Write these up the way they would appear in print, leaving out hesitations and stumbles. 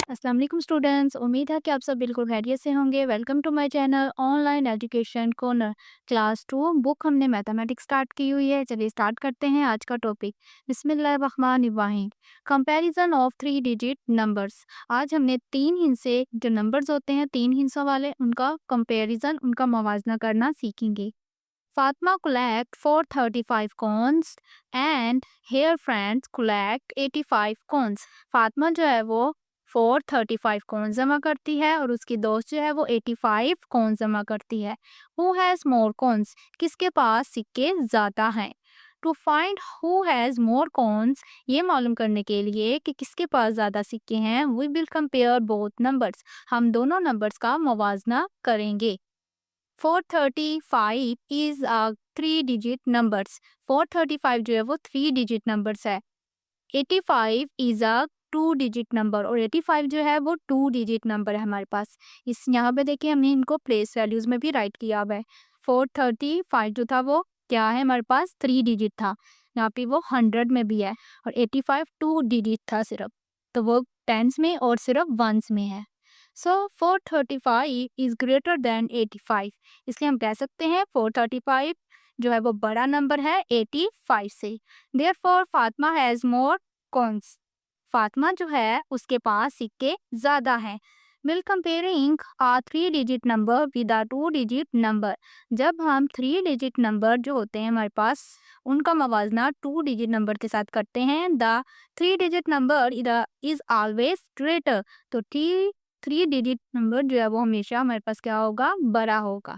अस्सलाम वालेकुम स्टूडेंट्स। उम्मीद है कि आप सब बिल्कुल खैरियत से होंगे। Welcome to my channel online education corner. Class 2 book हमने मैथमेटिक्स स्टार्ट की हुई है। चलिए स्टार्ट करते हैं आज का टॉपिक। बिस्मिल्लाहिर्रहमानिर्रहीम। Comparison of 3 digit numbers. आज हमने 3 हिस्से जो नंबर्स होते हैं 3 हिस्सों वाले उनका कंपैरिजन उनका मुवाजना करना सीखेंगे। Fatima collect 435 coins and her friends collect 85 coins। Fatima जो है वो 435 कॉन्स जमा करती है और उसकी दोस्त जो है वो 85 कॉन्स जमा करती है। हु हैज मोर कॉन्स, किसके पास सिक्के ज्यादा हैं। To find who has more coins, ये मालूम करने के लिए कि किसके पास ज्यादा सिक्के हैं, we will compare both numbers. हम दोनों नंबर्स का मुवाजना करेंगे। 435 इज अ 3 डिजिट नंबर्स। 435 जो है वो 3 डिजिट नंबर्स है। 85 इज अ 2 डिजिट नंबर और 85 जो है वो 2 डिजिट नंबर है हमारे पास। इस यहाँ पे देखिए हमने इनको प्लेस वैल्यूज में भी राइट किया हुआ है। 435 जो था वो क्या है हमारे पास 3 डिजिट था, यहाँ पे वो 100 में भी है। और 85 2 डिजिट था सिर्फ, तो वो टेंस में और सिर्फ वंस में है। सो 435 इज ग्रेटर देन 85, इसलिए हम कह सकते हैं 435 जो है वो बड़ा नंबर है 85 से। Therefore Fatima has more coins, Fatima जो है उसके पास सिक्के ज्यादा हैं। Will comparing a 3 digit number with a 2 digit number. जब हम 3 डिजिट नंबर जो होते हैं हमारे पास उनका मवाजना 2 डिजिट नंबर के साथ करते हैं, the 3 digit number is always greater. तो 3 डिजिट नंबर जो है वो हमेशा हमारे पास क्या होगा, बड़ा होगा।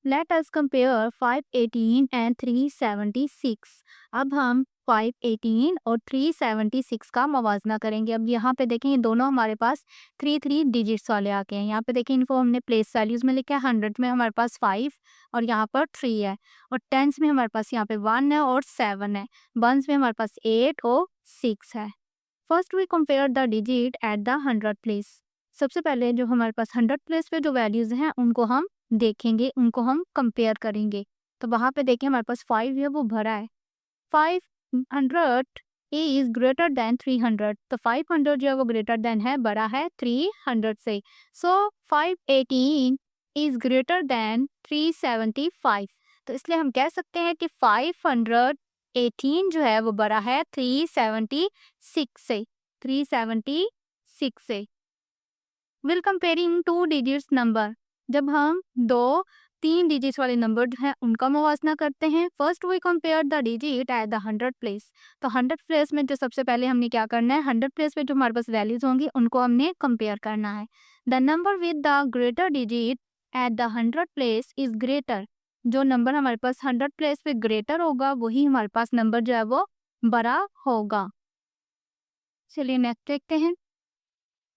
Let us compare 518 and 376। अब हम 518 और 376 का मवाजना करेंगे। अब यहाँ पे देखें ये दोनों हमारे पास 3 डिजिट्स वाले आ गए हैं। यहाँ पे देखें इनको हमने प्लेस वैल्यूज में लिखा है। 100 में हमारे पास 5 और यहाँ पर 3 है, और टेंस में हमारे पास यहाँ पे 1 है और 7 है, वंस में हमारे पास 8 और 6 है। First we compare the digit at the 100 place. सबसे पहले जो हमारे पास 100 प्लेस पे जो वैल्यूज हैं उनको हम देखेंगे, उनको हम कंपेयर करेंगे। तो वहां पे देखिए हमारे पास 5 है वो भरा है। 500 इज ग्रेटर देन 300, तो 500 जो है वो ग्रेटर देन है, बड़ा है 300 से। सो 518 इज ग्रेटर देन 375, तो इसलिए हम कह सकते हैं कि 518 जो है वो बड़ा है 376 से। 376 से। Will comparing 2 digits number. जब हम 3 डिजिट्स वाले नंबर जो हैं उनका मुवाजना करते हैं, first we compare the digit at the 100 place. तो 100 प्लेस में जो सबसे पहले हमने क्या करना है, 100 प्लेस में जो हमारे पास वैल्यूज होंगी उनको हमने कंपेयर करना है। The number with the greater digit at the 100 place is greater. जो नंबर हमारे पास 100 प्लेस पे ग्रेटर होगा वही हमारे पास नंबर जो है वो बड़ा होगा। चलिए नेक्स्ट देखते हैं।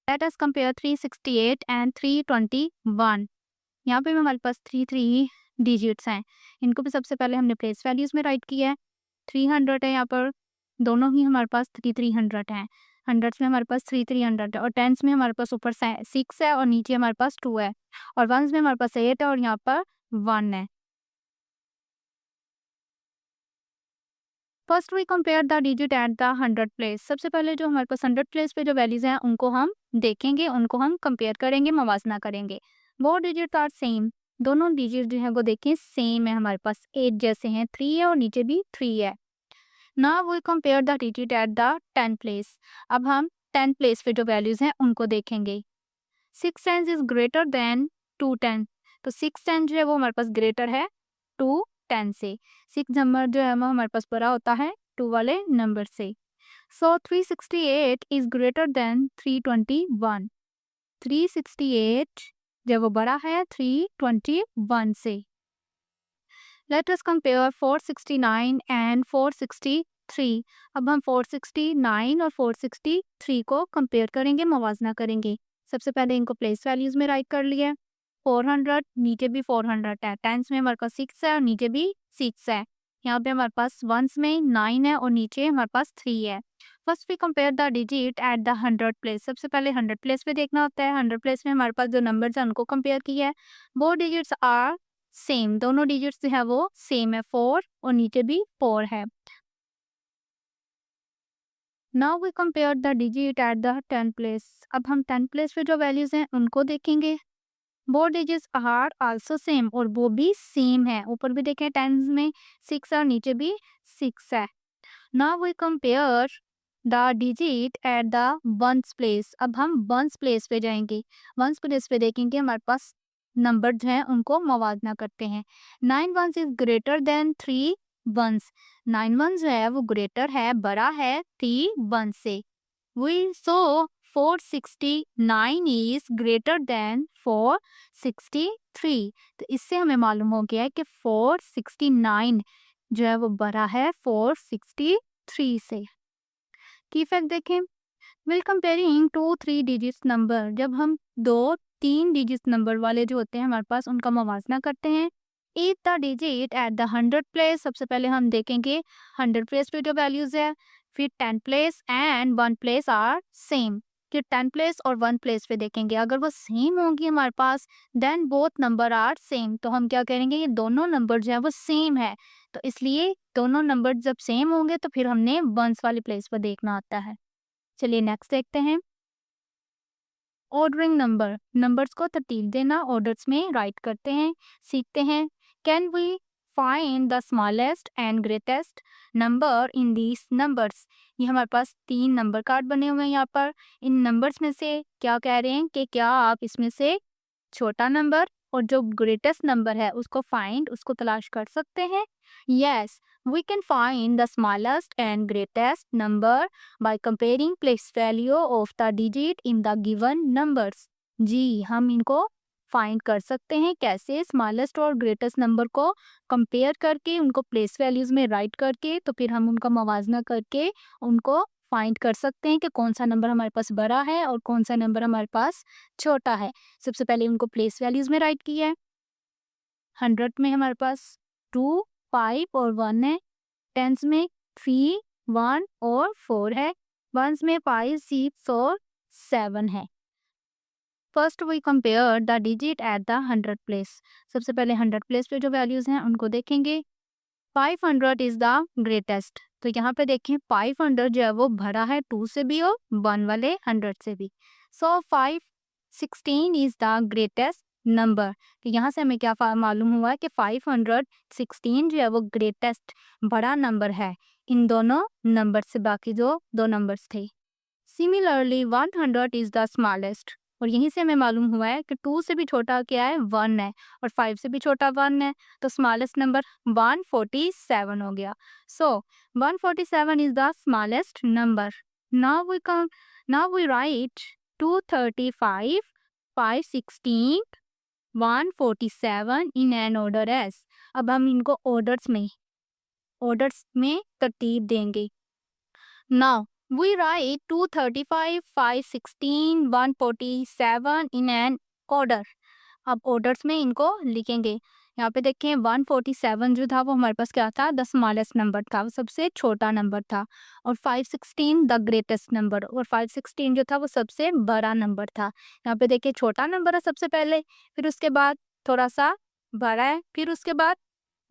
Let us compare 368 and 321। यहाँ पे भी हमारे पास 3 डिजिट्स हैं, इनको भी सबसे पहले हमने प्लेस वैल्यूज में राइट किया है। 300 है यहाँ पर, दोनों ही हमारे पास 300 हैं। हंड्रेड्स में हमारे पास 300 है, और टेंस में हमारे पास ऊपर 6 है और नीचे हमारे पास 2 है, और वंस में हमारे पास 8 है और यहाँ पर 1 है। First we compare the digit at the 100 place. सबसे पहले जो हमारे पास 100 प्लेस पे जो वैल्यूज हैं उनको हम देखेंगे, उनको हम कंपेयर करेंगे, मवाजना करेंगे। वो डिजिट आर सेम, दोनों डिजिट जो है वो देखें सेम है, हमारे पास 8 जैसे हैं, 3 है और नीचे भी 3 है। Now we compare the digit at the 10 place. अब हम 10 प्लेस पे जो वैल्यूज हैं उनको देखेंगे। 6 10 इज ग्रेटर देन 2 10, तो 6 10 जो है वो हमारे पास ग्रेटर है 2 10 से। 6 नंबर जो है वो हमारे पास बड़ा होता है 2 वाले नंबर से। सो 368 इज ग्रेटर देन 321, 368 जब वो बड़ा है 321 से। Let us compare 469 and 463। अब हम 469 और 463 को कंपेयर करेंगे, मवाजना करेंगे। सबसे पहले इनको प्लेस वैल्यूज में राइट कर लिया। 400 नीचे भी 400 है, टेंस में हमारे पास 6 है और नीचे भी 6 है। यहाँ पे हमारे पास वंस में 9 है और नीचे हमारे पास 3 है। First we compare the digit at the 100 place. सबसे पहले 100 प्लेस पे देखना होता है। 100 प्लेस में हमारे पास जो नंबर्स हैं उनको कंपेयर किया है। वो डिजिट्स आर सेम, दोनों डिजिट्स जो है वो सेम है, 4 और नीचे भी 4 है। Now we compare the digit at the 10th place. अब हम 10th प्लेस पे जो वैल्यूज हैं उनको देखेंगे। Both digits are also same, और वो भी सेम है। ऊपर भी देखें 10s में 6 है और नीचे भी 6 है। Now we compare the digit at the 1st place. अब हम 1st प्लेस पे जाएंगे। 1st प्लेस पे देखेंगे हमारे पास नंबर जो हैं उनको मवाजना करते हैं। 9 1s is greater than 3 1s। 9 1 जो है वो ग्रेटर है, बड़ा है 3 1 से। We saw 469 is greater than 463। तो इससे हमें मालूम हो गया है कि 469 जो है वो बड़ा है 463 से। की फैक्ट देखें, विल कंपेयरिंग 2 3 डिजिट्स नंबर। जब हम 2 3 डिजिट्स नंबर वाले जो होते हैं हमारे पास उनका मवाजना करते हैं। If the digit at the 100th place, सबसे पहले हम देखेंगे 100 प्लेस पे जो वैल्यूज है। फिर 10th place and 1 place are same. फिर 10th प्लेस और 1 प्लेस पे देखेंगे, अगर वो सेम होंगी हमारे पास then both number are same. तो हम क्या करेंगे, ये दोनों नंबर जो है वो सेम है, तो इसलिए दोनों नंबर जब सेम होंगे तो फिर हमने वंस वाली प्लेस पर देखना आता है। चलिए नेक्स्ट देखते हैं। ऑर्डरिंग नंबर, नंबर्स को तरतीब देना, ऑर्डर्स में राइट करते हैं, सीखते हैं। Can we find the smallest and greatest number in these numbers. ये हमारे पास 3 नंबर कार्ड बने हुए हैं यहाँ पर। इन नंबर्स में से क्या कह रहे हैं कि क्या आप इसमें से छोटा नंबर और जो ग्रेटेस्ट नंबर है उसको तलाश कर सकते हैं। Yes, we can find the smallest and greatest number by comparing place value of the digit in the given numbers। जी, हम इनको फाइंड कर सकते हैं कैसे, स्मॉलेस्ट और ग्रेटेस्ट नंबर को कंपेयर करके, उनको प्लेस वैल्यूज में राइट करके, तो फिर हम उनका मवाजना करके उनको फाइंड कर सकते हैं कि कौन सा नंबर हमारे पास बड़ा है और कौन सा नंबर हमारे पास छोटा है। सबसे पहले उनको प्लेस वैल्यूज में राइट किया है। 100 में हमारे पास 2 5 और 1 है। 10s में 3 1 और 4 है। 1s में 5 6 और 7 है। First we compare the digit at the 100th place. सबसे पहले 100 प्लेस पे जो वैल्यूज हैं उनको देखेंगे। 500 इज द ग्रेटेस्ट, तो यहाँ पे देखें 500 जो है वो भरा है 2 से भी और 1 वाले 100 से भी। सो 516 इज द ग्रेटेस्ट नंबर। तो यहाँ से हमें क्या मालूम हुआ है कि 516 जो है वो ग्रेटेस्ट बड़ा नंबर है इन दोनों नंबर से, बाकी जो 2 नंबर्स थे। सिमिलरली 100 इज द स्मॉलेस्ट, और यहीं से हमें मालूम हुआ है कि 2 से भी छोटा क्या है 1 है, और 5 से भी छोटा 1 है, तो स्मॉलेस्ट नंबर 147 हो गया। So 147 is the smallest number. Now we write 235 516 147 in an order as. अब हम इनको ऑर्डर्स में तरतीब देंगे। Now we write 235 516 147 in an order. अब ऑर्डर्स में इनको लिखेंगे। यहाँ पे देखें 147 जो था वो हमारे पास क्या था, द स्मॉलेस्ट नंबर था, वो सबसे छोटा नंबर था। और 516 द ग्रेटेस्ट नंबर, और 516 जो था वो सबसे बड़ा नंबर था। यहाँ पे देखिए छोटा नंबर है सबसे पहले, फिर उसके बाद थोड़ा सा बड़ा है, फिर उसके बाद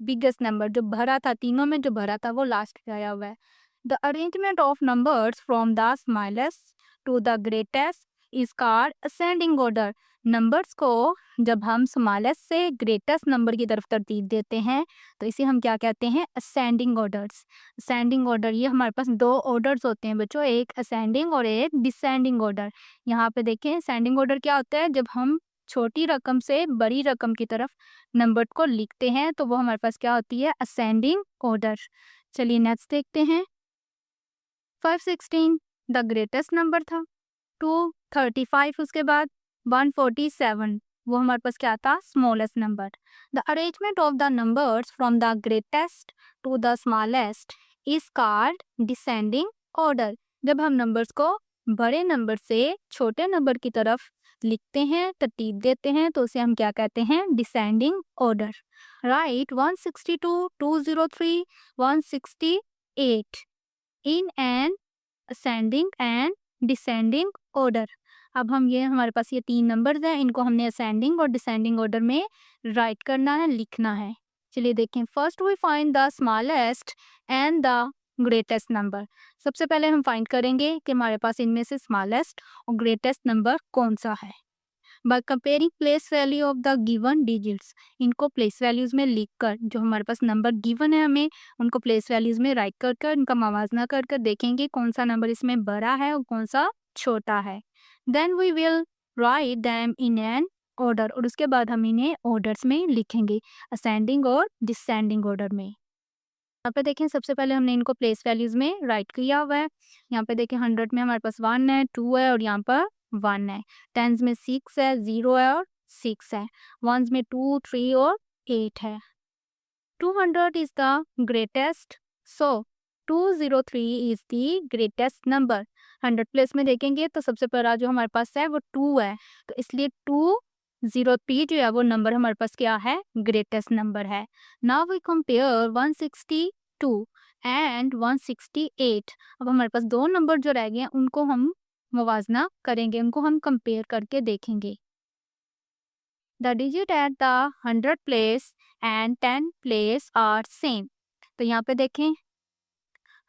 बिगेस्ट नंबर जो भरा था, तीनों में जो भरा था वो लास्ट पे आया हुआ है। The arrangement of numbers from the smallest to the greatest is called ascending order. Numbers को जब हम स्मॉलेस्ट से ग्रेटेस्ट नंबर की तरफ तरतीब देते हैं तो इसे हम क्या कहते हैं, असेंडिंग ऑर्डर्स। असेंडिंग ऑर्डर, ये हमारे पास 2 ऑर्डर्स होते हैं बच्चों, एक असेंडिंग और एक डिसेंडिंग ऑर्डर। यहाँ पे देखें असेंडिंग ऑर्डर क्या होता है, जब हम छोटी रकम से बड़ी रकम की तरफ नंबर को लिखते हैं तो वो हमारे पास क्या होती है, असेंडिंग ऑर्डर। चलिए नेक्स्ट देखते हैं। 516 द ग्रेटेस्ट नंबर था, 235 उसके बाद 147 वो हमारे पास क्या था, smallest number. The arrangement of the numbers from the greatest to the smallest is called descending order. जब हम नंबर्स को बड़े नंबर से छोटे नंबर की तरफ लिखते हैं, तरतीब देते हैं, तो उसे हम क्या कहते हैं, descending order. Right 162 203 168 in an ascending and descending order. अब हम ये हमारे पास ये 3 नंबर्स हैं, इनको हमने असेंडिंग और डिसेंडिंग ऑर्डर में राइट करना है, लिखना है। चलिए देखें। First we find the smallest and the greatest number. सबसे पहले हम फाइंड करेंगे कि हमारे पास इनमें से स्मॉलेस्ट और ग्रेटेस्ट नंबर कौन सा है। By comparing place value of the given digits, इनको प्लेस वैल्यूज में लिख कर, जो हमारे पास नंबर गिवन है हमें उनको प्लेस वैल्यूज में राइट कर कर इनका मवाजना कर कर देखेंगे कौन सा नंबर इसमें बड़ा है और कौन सा छोटा है। Then we will write them in an order, और उसके बाद हम इन्हें ऑर्डर्स में लिखेंगे, असेंडिंग और डिसेंडिंग ऑर्डर में। यहाँ पे देखें सबसे पहले हमने इनको प्लेस वैल्यूज में राइट किया हुआ है। यहाँ पे देखें 100 में हमारे पास 1 है, 2 है और यहाँ पर 1 है। टेंस में 6 है, 0 है और 6 है। वंस में 2, 3 और 8 है। 200 is the greatest, so 203 is the greatest number. 100 place में देखेंगे तो सबसे पहला जो हमारे पास है वो 2 है, तो इसलिए 203 जो है वो नंबर हमारे पास क्या है, ग्रेटेस्ट नंबर है। Now we compare 162 and 168। अब हमारे पास दो नंबर जो रह गए हैं उनको हम मुवाजना करेंगे, उनको हम कंपेयर करके देखेंगे। The digit at the 100 place and 10 place are same। तो यहाँ पे देखें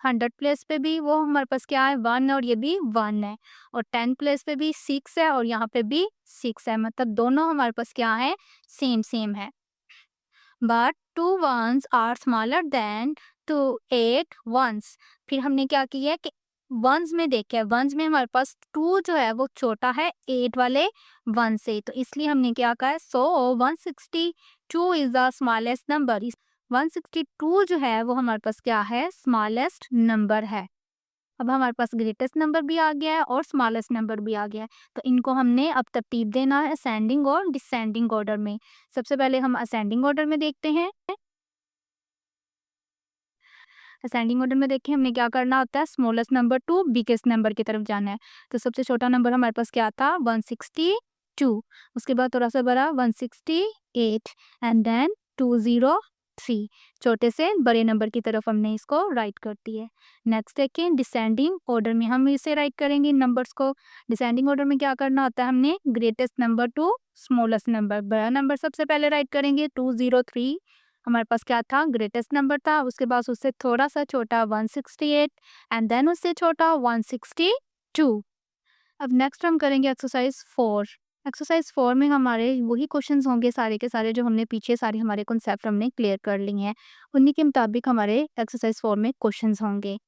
100 प्लेस पे भी वो हमारे पास क्या है 1 और ये भी 1 है, और 10 प्लेस पे भी 6 है और यहाँ पे भी 6 है, मतलब दोनों हमारे पास क्या है, सेम सेम है। But 2 ones are smaller than 8 ones। फिर हमने क्या किया है कि वंस में देखे, वंस में हमारे पास 2 जो है वो छोटा है 8 वाले 1 से, तो इसलिए हमने क्या कहा है, सो 162 इज द स्मॉलेस्ट नंबर। 162 जो है वो हमारे पास क्या है, स्मॉलेस्ट नंबर है। अब हमारे पास ग्रेटेस्ट नंबर भी आ गया है और स्मॉलेस्ट नंबर भी आ गया है, तो इनको हमने अब तरतीब देना है असेंडिंग और डिसेंडिंग ऑर्डर में। सबसे पहले हम असेंडिंग ऑर्डर में देखते हैं। असेंडिंग ऑर्डर में देखिए हमने क्या करना होता है, smallest number two biggest number की तरफ जाना है। तो सबसे छोटा नंबर हमारे पास क्या था, 162। उसके बाद थोड़ा सा बड़ा 168 एंड देन 203। छोटे से बड़े नंबर की तरफ हमने इसको राइट कर दिया है। नेक्स्ट देखिए डिसेंडिंग ऑर्डर में हम इसे राइट करेंगे इन नंबर्स को। डिसेंडिंग ऑर्डर में क्या करना होता है, हमने greatest number two smallest number, बड़ा नंबर सबसे पहले राइट करेंगे 203। हमारे पास क्या था, ग्रेटेस्ट नंबर था, उसके बाद उससे थोड़ा सा छोटा 168 एंड देन उससे छोटा 162। अब नेक्स्ट हम करेंगे एक्सरसाइज 4। एक्सरसाइज 4 में हमारे वही क्वेश्चंस होंगे सारे के सारे जो हमने पीछे सारे हमारे कॉन्सेप्ट हमने क्लियर कर लिए हैं, उन्हीं के मुताबिक हमारे एक्सरसाइज 4 में क्वेश्चंस होंगे।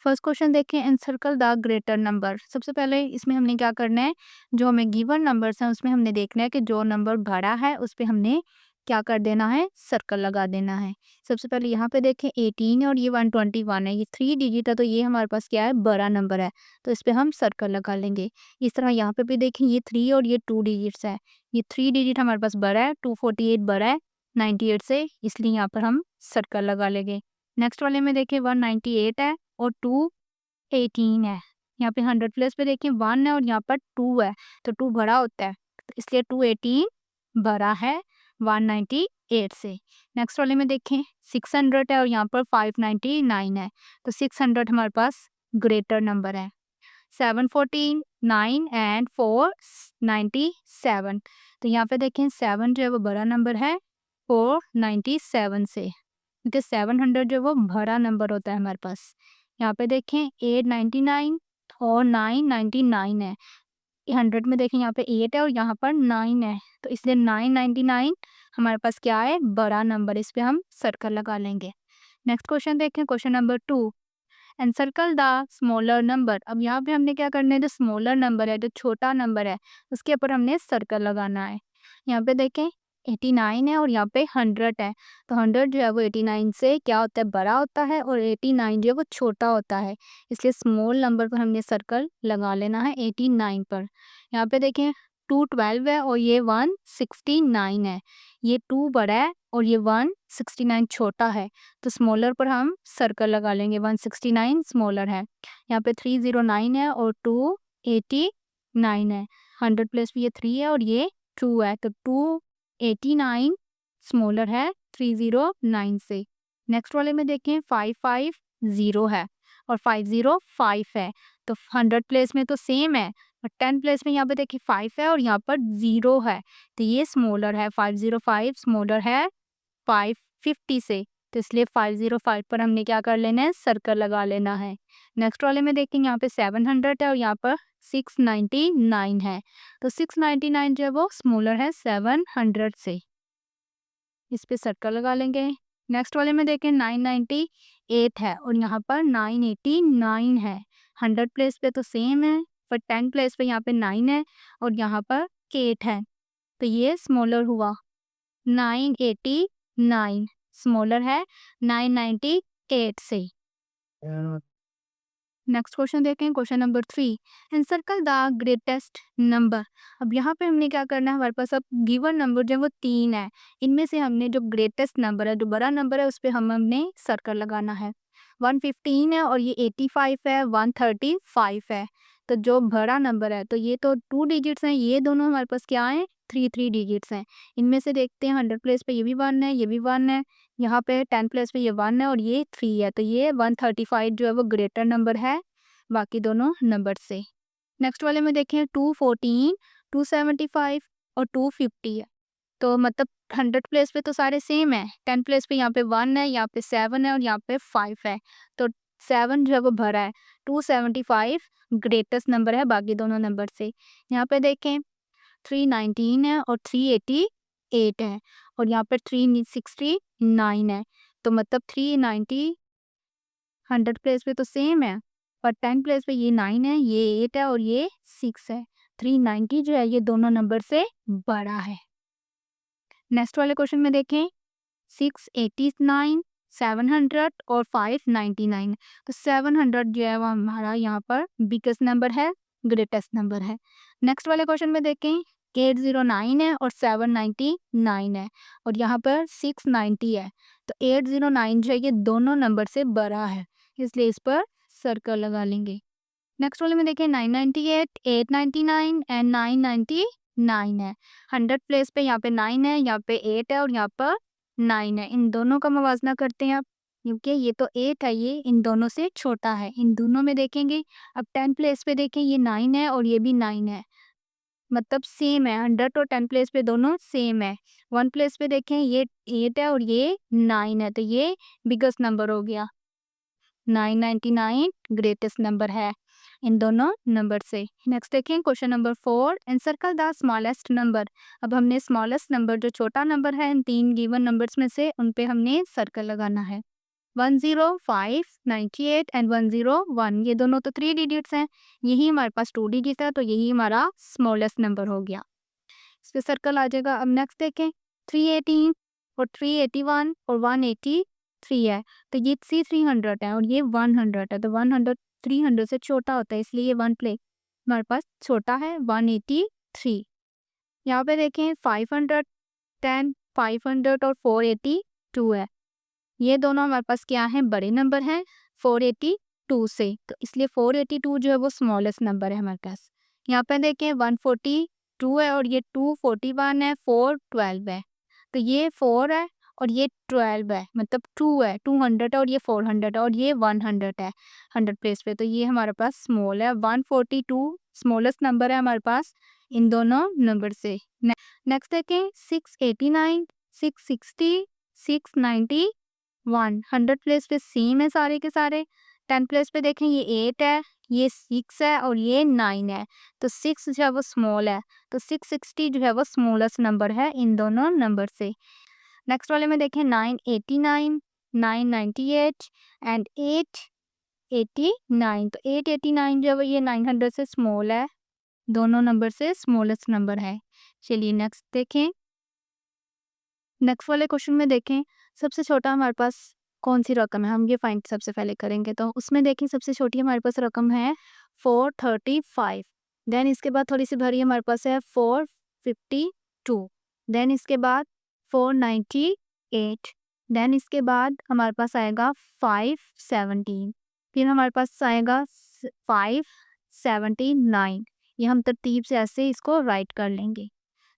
फर्स्ट क्वेश्चन देखें, एनसर्कल द ग्रेटर नंबर। सबसे पहले इसमें हमने क्या करना है, जो हमें गिवन नंबर्स हैं उसमें हमने देखना है कि जो नंबर बड़ा है उस पर हमने क्या कर देना है, सर्कल लगा देना है। सबसे पहले यहाँ पे देखें 18 है और ये 121 है, ये 3 डिजिट है, तो ये हमारे पास क्या है, बड़ा नंबर है, तो इस पर हम सर्कल लगा लेंगे। इस तरह यहाँ पे भी देखें ये 3 और ये 2 डिजिट्स है, ये 3 डिजिट हमारे पास बड़ा है, 248 बड़ा है 98 से, इसलिए यहाँ पर हम सर्कल लगा लेंगे। नेक्स्ट वाले में देखें 198 है और 218 है। यहाँ पे 100 प्लेस पे देखें 1 है और यहाँ पर 2 है, तो 2 बड़ा होता है, तो इसलिए 218 बड़ा है 198 से। नेक्स्ट वाले में देखें 600 है और यहाँ पर 599 है, तो 600 हमारे पास ग्रेटर नंबर है। 714, 9 एंड 497, तो यहाँ पे देखें 7 जो है वो बड़ा नंबर है 497 से, क्योंकि 700 जो है वो बड़ा नंबर होता है हमारे पास। यहाँ पे देखें 899 और 999 है, 100 में देखें यहाँ पे 8 है और यहाँ पर 9 है, तो इसलिए 999 हमारे पास क्या है, बड़ा नंबर, इस पे हम सर्कल लगा लेंगे। नेक्स्ट क्वेश्चन देखें, question number 2, encircle the smaller number. अब यहाँ पे हमने क्या करना है, जो स्मॉलर नंबर है, जो छोटा नंबर है, उसके ऊपर हमने सर्कल लगाना है। यहाँ पे देखें 89 है और यहाँ पे 100 है, तो 100 जो है वो 89 से क्या होता है, बड़ा होता है, और 89 जो है वो छोटा होता है, इसलिए स्मॉल नंबर पर हमने सर्कल लगा लेना है 89 पर। यहाँ पे देखें 212 है और ये 169 है, ये 2 बड़ा है और ये 169 छोटा है, तो स्मॉलर पर हम सर्कल लगा लेंगे, 169 स्मॉलर है। यहाँ पे 309 है और 289 है, 100 प्लस भी ये 3 है और ये 2 है, तो 289 स्मॉलर है 309 से। नेक्स्ट वाले में देखें 550 है और 505 है, तो 100 प्लेस में तो सेम है, और 10 प्लेस में यहाँ पे देखिए 5 है और यहाँ पर 0 है, तो ये स्मॉलर है, 505 स्मॉलर है 550 से, तो इसलिए 505 पर हमने क्या कर लेना है, सर्कल लगा लेना है। नेक्स्ट वाले में देखेंगे यहाँ पे 700 है और यहाँ पर 699 है। तो 699 जो है वो स्मॉलर है 700 से, इस पे सर्कल लगा लेंगे। नेक्स्ट वाले में देखें 998 है और यहाँ पर 989 है। 100 प्लेस पे तो सेम है, पर 10 प्लेस पे यहाँ पे 9 है और यहाँ पर 8 है, तो ये स्मॉलर हुआ। 989 स्मॉलर है 998 से। नेक्स्ट क्वेश्चन देखें, question number 3, encircle the greatest number. अब यहाँ पे हमने क्या करना है, हमारे पास अब गिवन नंबर जो है वो 3 है, इनमें से हमने जो ग्रेटेस्ट नंबर है, जो बड़ा नंबर है, उस पर हमने सर्कल लगाना है। 115 है और ये 85 है, 135 है। तो जो बड़ा नंबर है, तो ये तो 2 डिजिट्स हैं, ये दोनों हमारे पास क्या हैं, 3 डिजिट्स हैं। इनमें से देखते हैं 100 प्लेस पे ये भी 1 है, ये भी 1 है, यहाँ पे 10 प्लेस पे ये 1 है और ये 3 है, तो ये 135 जो है वो ग्रेटर नंबर है बाकी दोनों नंबर से। नेक्स्ट वाले में देखें 214, 275 और 250 है, तो मतलब 100 प्लेस पे तो सारे सेम है। 10 प्लेस पे यहाँ पे 1 है, यहाँ पे 7 है और यहाँ पे 5 है, तो 7 जो है वो भरा है। 275 ग्रेटेस्ट नंबर है बाकी दोनों नंबर से। यहाँ पे देखें 319 है और 388 है और यहाँ पे 369 है, तो मतलब 390 100 प्लेस पे तो सेम है, पर 10 प्लेस पे ये 9 है, ये 8 है और ये 6 है। 390 जो है ये दोनों नंबर से बड़ा है। नेक्स्ट वाले क्वेश्चन में देखें 689, 700 और 599, तो 700 जो है वो हमारा यहाँ पर बिगेस्ट नंबर है, ग्रेटेस्ट नंबर है। नेक्स्ट वाले क्वेश्चन में देखें 809 है और 799 है और यहाँ पर 690 है, तो 809 जो है ये दोनों नंबर से बड़ा है, इसलिए इस पर सर्कल लगा लेंगे। नेक्स्ट वाले में देखें 998, 899 एंड 999 है। 100 प्लेस पे यहाँ पे 9 है, यहाँ पे 8 है और यहाँ पर 9 है। इन दोनों का मुवाजना करते हैं अब, क्योंकि ये तो 8 है, ये इन दोनों से छोटा है। इन दोनों में देखेंगे, अब 10 प्लेस पे देखें ये 9 है और ये भी 9 है, मतलब सेम है। 100 और 10 प्लेस पे दोनों सेम है। 1 प्लेस पे देखें ये 8 है और ये 9 है, तो ये बिगेस्ट नंबर हो गया। 999 ग्रेटेस्ट नंबर है इन दोनों नंबर से। नेक्स्ट देखें question number 4, encircle the smallest number. अब हमने स्मॉलेस्ट नंबर जो छोटा नंबर है इन 3 गिवन नंबर्स में से, उन पे हमने सर्कल लगाना है। 105, 98 एंड 101, ये दोनों तो 3 डिजिट्स हैं, यही हमारे पास 2 डिजिट है, तो यही हमारा स्मॉलेस्ट नंबर हो गया, इस पे सर्कल आ जाएगा। अब नेक्स्ट देखें 318 और 381 और 183 है, तो ये 300 है और ये 100 है, तो 100 300 से छोटा होता है, इसलिए ये 1 प्ले हमारे पास छोटा है 183। यहाँ पे देखें 510, 500 और 482 है, ये दोनों हमारे पास क्या है, बड़े नंबर हैं 482 से, तो इसलिए 482 जो है वो स्मॉलेस्ट नंबर है हमारे पास। यहाँ पे देखें 142 है और ये 241 है, 412 है, तो ये 4 है और ये 12 है, मतलब 2 है, 200 है और ये 400 है और ये 100 है 100 प्लेस पे, तो ये हमारे पास स्मॉल है। 142 स्मॉलेस्ट नंबर है हमारे पास इन दोनों नंबर से। नेक्स्ट देखें 689, 660, 690 100 प्लेस पे सेम है सारे के सारे। 10 प्लेस पे देखें ये 8 है, ये 6 है और ये 9 है, तो 6 जो है वो स्मॉल है, तो 660 जो है वो स्मॉलेस्ट नंबर है इन दोनों नंबर से। नेक्स्ट वाले में देखें 989, 998 एंड 889, तो 889 जो है वो ये 900 से स्मॉल है, दोनों नंबर से स्मॉलेस्ट नंबर है। चलिए नेक्स्ट देखें। नेक्स्ट वाले क्वेश्चन में देखें सबसे छोटा हमारे पास कौन सी रकम है, हम ये फाइंड सबसे पहले करेंगे, तो उसमें देखें सबसे छोटी हमारे पास रकम है 435, देन इसके बाद थोड़ी सी भरी हमारे पास है 452, देन इसके बाद 498, देन इसके बाद हमारे पास आएगा 517, फिर हमारे पास आएगा 579। ये हम तरतीब से ऐसे इसको राइट कर लेंगे।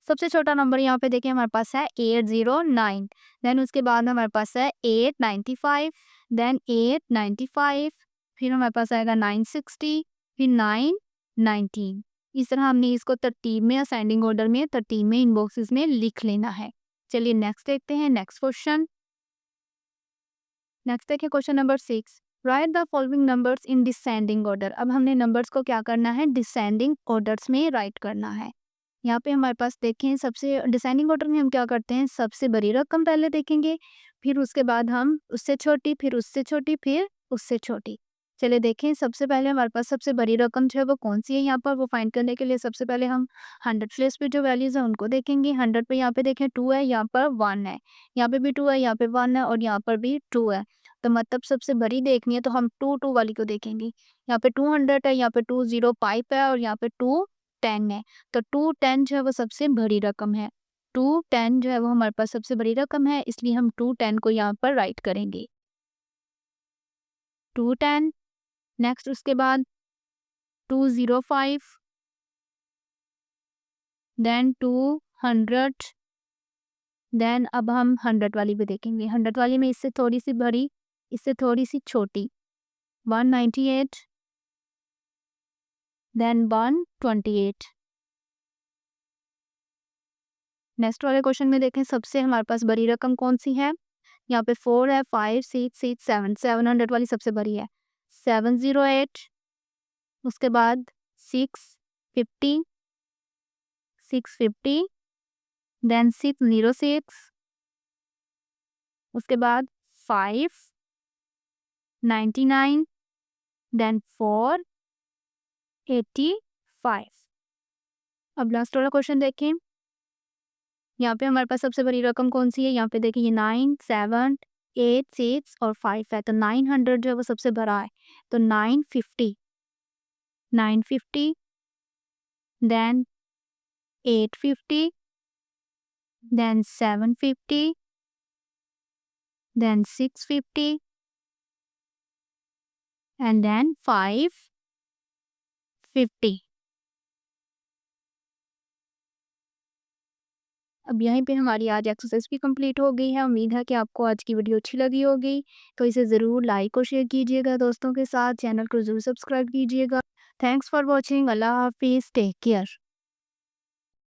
सबसे छोटा नंबर यहाँ पे देखिए हमारे पास है 809, देन उसके बाद हमारे पास है 895, देन 895, फिर हमारे पास आएगा 960, फिर 919। इस तरह हमने इसको तरतीब में, असेंडिंग ऑर्डर में, तरतीब में इन बॉक्सेस में लिख लेना है। चलिए नेक्स्ट देखते हैं नेक्स्ट क्वेश्चन। नेक्स्ट देखिए question number 6, right the following numbers in descending order. अब हमने नंबर्स को क्या करना है, डिसेंडिंग ऑर्डर्स में राइट करना है। यहाँ पे हमारे पास देखें, सबसे डिसेंडिंग ऑर्डर में हम क्या करते हैं, सबसे बड़ी रकम पहले देखेंगे, फिर उसके बाद हम उससे छोटी, फिर उससे छोटी, फिर उससे छोटी। चलिए देखें, सबसे पहले हमारे पास सबसे बड़ी रकम जो है वो कौन सी है यहाँ पर, वो फाइंड करने के लिए सबसे पहले हम 100 प्लेस पे जो वैल्यूज है उनको देखेंगे। 100 पे यहाँ पे देखें 2 है, यहाँ पर 1 है, यहाँ पे भी 2 है, यहाँ पे 1 है और यहाँ पर भी 2 है। तो मतलब सबसे बड़ी देखनी है तो हम 2 वाली को देखेंगे। यहाँ पे 200 है, यहाँ पे 205 है और यहाँ पे 210 है। तो 210 जो है वो सबसे बड़ी रकम है। 210 जो है वो हमारे पास सबसे बड़ी रकम है, इसलिए हम 210 को यहाँ पर राइट करेंगे। 210, नेक्स्ट उसके बाद 205, देन 200, देन अब हम 100 वाली भी देखेंगे। 100 वाली में इससे थोड़ी सी बड़ी, इससे थोड़ी सी छोटी, 198, देन 128। नेक्स्ट वाले क्वेश्चन में देखें, सबसे हमारे पास बड़ी रकम कौन सी है। यहाँ पे 4 है, 5, 6, 6, 7, 700 वाली सबसे बड़ी है। 708, उसके बाद 650, 650, देन 606, उसके बाद 599, देन 485। अब लास्ट वाला क्वेश्चन देखें, यहाँ पे हमारे पास सबसे बड़ी रकम कौन सी है। यहाँ पे देखिए 9, 7, 8, 6 और 5 है, तो 900 जो है वो सबसे बड़ा है। तो 950, 950, then 850, then 750, then 650 and then 550। अब यहीं पे हमारी आज एक्सरसाइज भी कंप्लीट हो गई है। उम्मीद है कि आपको आज की वीडियो अच्छी लगी होगी, तो इसे ज़रूर लाइक और शेयर कीजिएगा दोस्तों के साथ। चैनल को ज़रूर सब्सक्राइब कीजिएगा। Thanks for watching. अल्लाह हाफिज़, टेक केयर।